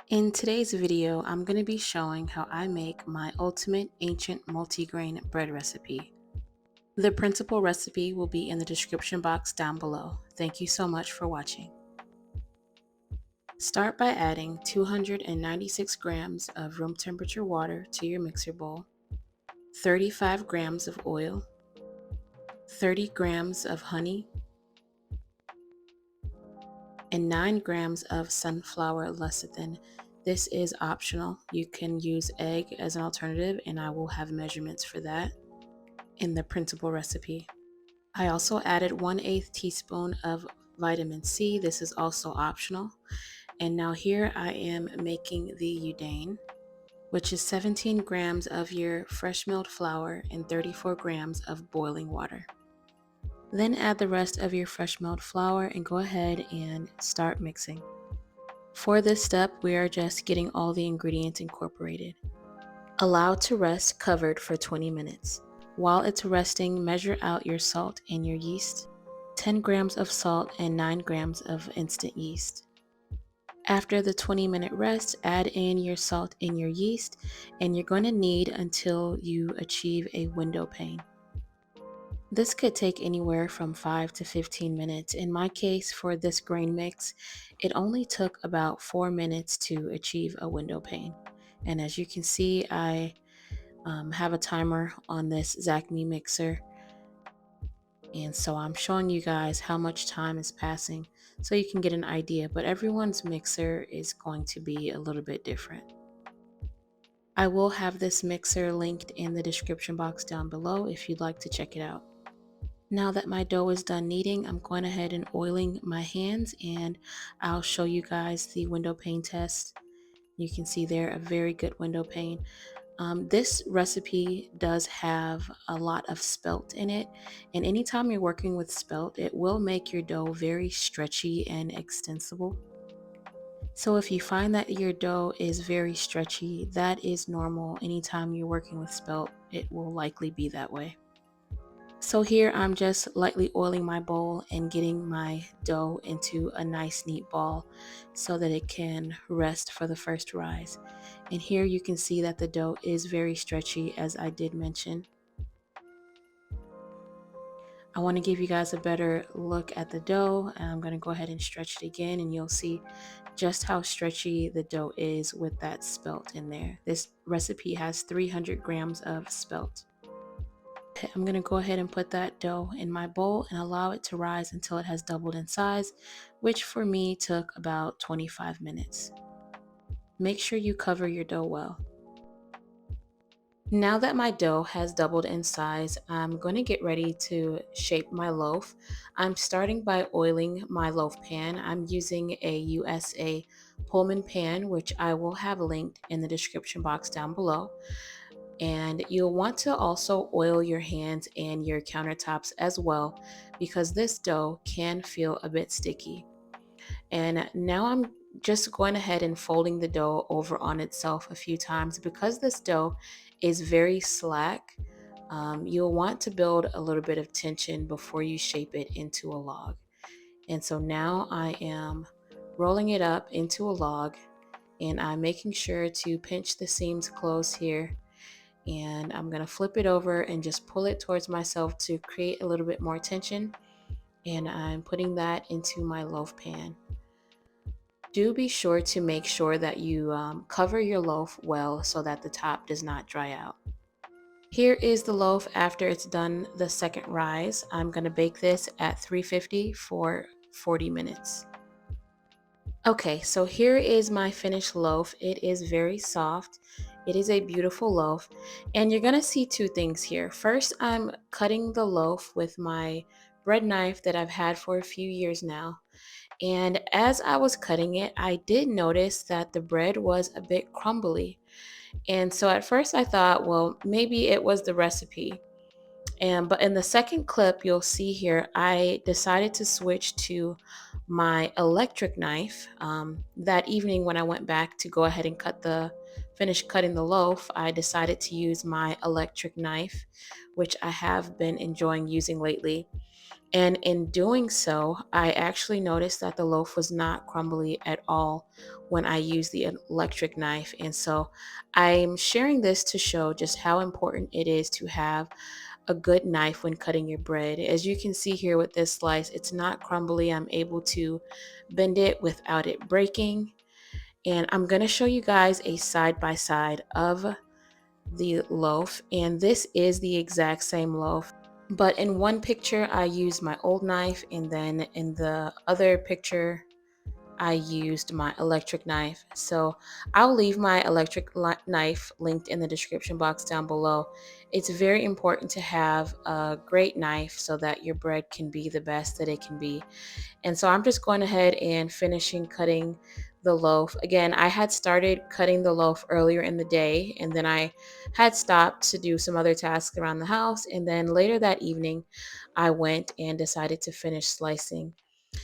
In today's video, I'm going to be showing how I make my ultimate ancient multigrain bread recipe. The principal recipe will be in the description box down below. Thank you so much for watching. Start by adding 296 grams of room temperature water to your mixer bowl, 35 grams of oil, 30 grams of honey, and 9 grams of sunflower lecithin. This is optional. You can use egg as an alternative, and I will have measurements for that in the principal recipe. I also added 1/8 teaspoon of vitamin C. This is also optional. And now here I am making the udane, which is 17 grams of your fresh milled flour and 34 grams of boiling water. Then add the rest of your fresh milled flour and go ahead and start mixing. For this step, we are just getting all the ingredients incorporated. Allow to rest covered for 20 minutes. While it's resting, measure out your salt and your yeast, 10 grams of salt and 9 grams of instant yeast. After the 20-minute rest, add in your salt and your yeast, and you're going to knead until you achieve a window pane. This could take anywhere from 5 to 15 minutes. In my case, for this grain mix, it only took about 4 minutes to achieve a window pane. And as you can see, I have a timer on this Zacme mixer. And so I'm showing you guys how much time is passing so you can get an idea, but everyone's mixer is going to be a little bit different. I will have this mixer linked in the description box down below if you'd like to check it out. Now that my dough is done kneading, I'm going ahead and oiling my hands, and I'll show you guys the window pane test. You can see there a very good window pane. This recipe does have a lot of spelt in it, and anytime you're working with spelt, it will make your dough very stretchy and extensible. So if you find that your dough is very stretchy, that is normal. Anytime you're working with spelt, it will likely be that way. So here I'm just lightly oiling my bowl and getting my dough into a nice neat ball so that it can rest for the first rise. And here you can see that the dough is very stretchy, as I did mention. I want to give you guys a better look at the dough. I'm going to go ahead and stretch it again, and you'll see just how stretchy the dough is with that spelt in there. This recipe has 300 grams of spelt. I'm going to go ahead and put that dough in my bowl and allow it to rise until it has doubled in size, which for me took about 25 minutes. Make sure you cover your dough well. Now that my dough has doubled in size, I'm going to get ready to shape my loaf. I'm starting by oiling my loaf pan. I'm using a USA Pullman pan, which I will have linked in the description box down below. And you'll want to also oil your hands and your countertops as well, because this dough can feel a bit sticky. And now I'm just going ahead and folding the dough over on itself a few times. Because this dough is very slack, you'll want to build a little bit of tension before you shape it into a log. And so now I am rolling it up into a log, and I'm making sure to pinch the seams closed here. And I'm going to flip it over and just pull it towards myself to create a little bit more tension. And I'm putting that into my loaf pan. Do be sure to make sure that you cover your loaf well so that the top does not dry out. Here is the loaf after it's done the second rise. I'm going to bake this at 350 for 40 minutes. Okay, so here is my finished loaf. It is very soft. It is a beautiful loaf. And you're going to see two things here. First, I'm cutting the loaf with my bread knife that I've had for a few years now. And as I was cutting it, I did notice that the bread was a bit crumbly. And so at first I thought, well, maybe it was the recipe. But in the second clip you'll see here, I decided to switch to my electric knife. That evening when I went back to go ahead and finish cutting the loaf, I decided to use my electric knife, which I have been enjoying using lately. And in doing so, I actually noticed that the loaf was not crumbly at all when I use the electric knife. And so I'm sharing this to show just how important it is to have a good knife when cutting your bread. As you can see here with this slice, it's not crumbly. I'm able to bend it without it breaking. And I'm going to show you guys a side by side of the loaf. And this is the exact same loaf. But in one picture, I used my old knife, and then in the other picture, I used my electric knife. So I'll leave my electric knife linked in the description box down below. It's very important to have a great knife so that your bread can be the best that it can be. And so I'm just going ahead and finishing cutting the loaf. Again, I had started cutting the loaf earlier in the day, and then I had stopped to do some other tasks around the house. And then later that evening, I went and decided to finish slicing.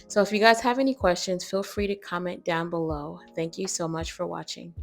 So if you guys have any questions, feel free to comment down below. Thank you so much for watching.